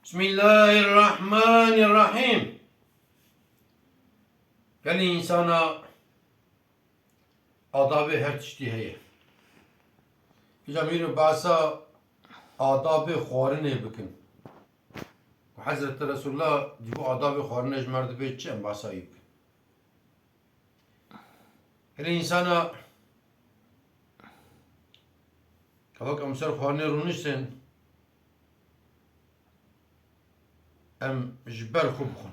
Bismillahirrahmanirrahim. Yani insana adabı her çeşidi heye. Jamir basa adabı xwarinê bikin. Hazreti Resulullah bu adabı xwarinê ji merdibê çi em basayî bikin. Yani insana kavak em ser xwarinê rûniştin em ji ber xwe bixwin.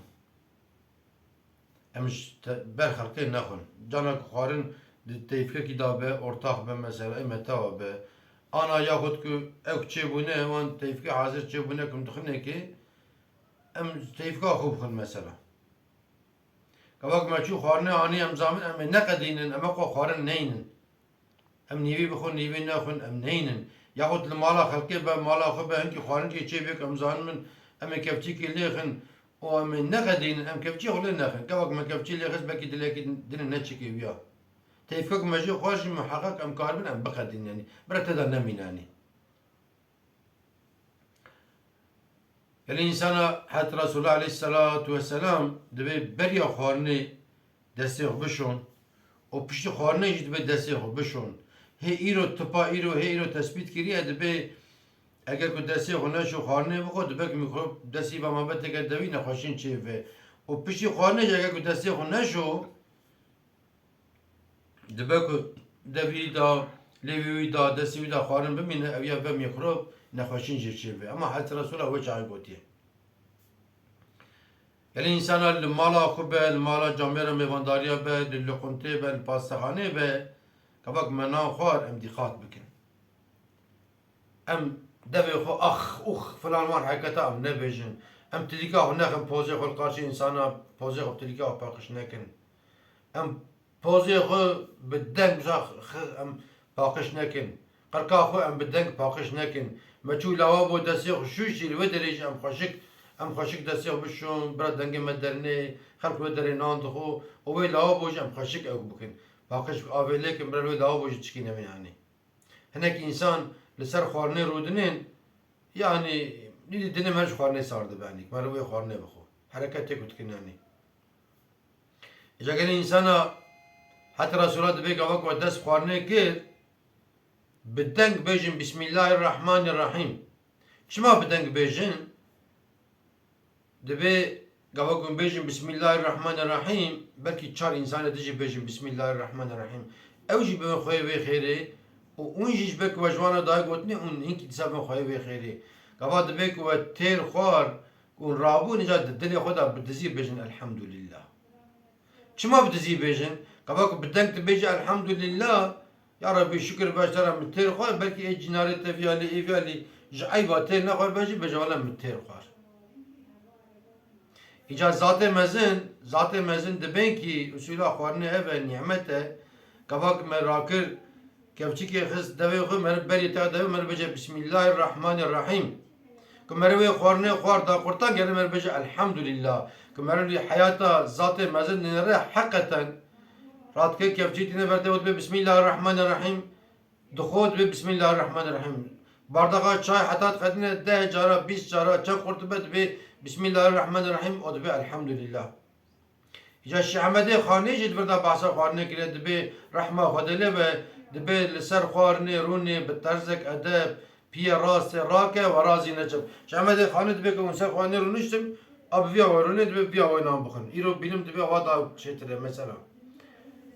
Em ji ber xelkê nexwin. Canak xwarin di tevfikekî da be, ortak be mesela em heta be. Ana yaxud ku ew çêbûne wan tevfikê hazir çêbûne kum dixinekê em tevfika xwe bixwin mesela. Kavak me çû xwarinê anî em zamin em ê neqedînin, em xwe xwarin neynin. Em nîvî bixwin, nîvî nexwin, em neynin. Yaxud li mala xelkê be, mala xwe be hinkî xwarinkê çêbêk em zanin em ê kevçîkê lêxin û em ê neqedînin, em kevçî xwe lê nexin. Kevak me kevçî lêxist belkî dilekî dinê neçikêviya. Tevfikek me jî xwe jî muheqeq em karibin em biqedîn yanî. Bira te da nemînanî. Yani insana hat Resulullah aleyhissalatu vesselam dibe beriya xwarinê destê xwe bişon û piştî xwarinê jî dibe destê xwe bişon. Hê îro tipa îro hê îro tespît kiriye dibe eger ku destê xwe neşo xwarinê bixwe dibe ku mikrop destî vemabeteke devî nexweşîn çêve. û piştî xwarinê jî eger ku destê xwe neşo dibe ku devî da lêvî wî da destî wî da xwarin bimîne ev ya ve mikrop nexweşîn jî çêve. Ama hat Resulullah we çaî gotiye. Yani insana li mala xwe be, li mala camêra mêvandariya be, li luqumtê be, li pastexanê be, kevak me nan xwar em dîqat bikin. Em devê xwe ax filan wan heketa em nebêjin. Em tilîka xwe nexin pozê xwe li qarşî insana pozê xwe tilîka xwe paqij nekin. Em pozê xwe bi deng em paqij nekin. Qirka xwe em bi deng paqij nekin. Me çû lawabo destê xwe şûş jî li wê derê jî em xweşik destê xwe bişon, bira dengê me dernê, xelk wê derê nan dixwe û wê lawabo jî em xweşik ew bikin. Paqij avê lêkin bira wê lawabo jî çikîne yanî. Hinek insan li ser xwarinê rûdinên yani nîdî dinê me ji xwarinê sar dibe yanî. Me li wê xwarinê bixwe. Hereketê ku dikin yanî. Îca gelê insana hat Resulullah dibe gavak we dest xwarinê kir bi deng bêjin Bismillahirrahmanirrahim. Çima bi deng bêjin? Dibe gavak we bêjin Bismillahirrahmanirrahim belkî çar insana dijî bêjin Bismillahirrahmanirrahim. Ew jî bi xwe wê xêrê û hûn jî ji ber ku we ji wan dayê gotinê hûn hinkî dîsa bin xwe wê xêrê. Gava dibe ku we têr xwar û rabûn îca di dilê xwe da bi dizî bêjin elhamdülillah. Çima bi dizî bêjin? Gava ku bi deng dibêjî elhamdülillah ya Rabbi şükür beştera min têr xwar belkî ê cinarê te viya lê ê viya lê ji eyva têr nexwar bêjî bêje wala min têr xwar. İca zatê mezin dibên ki usûla xwarinê ev e nimet e kevak me rakir kevçikê xist devê xwe me berî te devê me bêje Bismillahirrahmanirrahim. Ku me wê xwarinê xwar da qurtan gelê me bêje elhamdülillah. Ku me rî hayata zatê mezin nêre heqeten ratkê kevçî tîne ber te dibe Bismillahirrahmanirrahim. Dixwe dibe Bismillahirrahmanirrahim. Bardaqa çay heta dixedîne 10 cara 20 cara çend qurtibe dibe Bismillahirrahmanirrahim o dibe elhamdülillah. İca Şeyh Ahmedê Xanî jî dibe da behsa xwarinê kiriye dibe rehma Xwedê ve dibe li ser xwarinê rûnê bi terzek edeb piye rastê rake ve razî necib. Şeyh Ahmedê Xanî dibe ku hûn ser xwarinê rûniştim ab viya we rûnê dibe viya we nan bixin. Îro bînim dibe wa da çêtir mesela.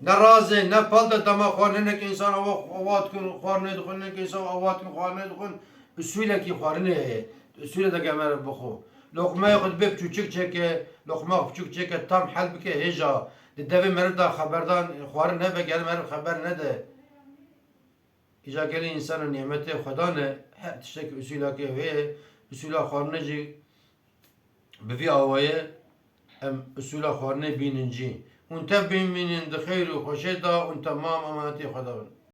Ne razê ne pal de dema xwarinê hinek insan awa dikin xwarinê dixwin hinek insan awa dikin xwarinê dixwin usûlekî xwarinê heye. Usûlê de gemer bixwe. Lokmaya xwe dibe piçûçik çeke, lokma piçûk çeke tam hel bike hêja. Di devê meriv da xeberdan xwarin hebe gelê meriv xeber nede. İca gelê insana nimetê xweda ne her tiştekî usûlekê heye. Usûla xwarinê jî bi vî awayê em usûla xwarinê bînin jî. Hûn tev bimînin di xêr û xweşê da hûn temam emanetê xwe da bin.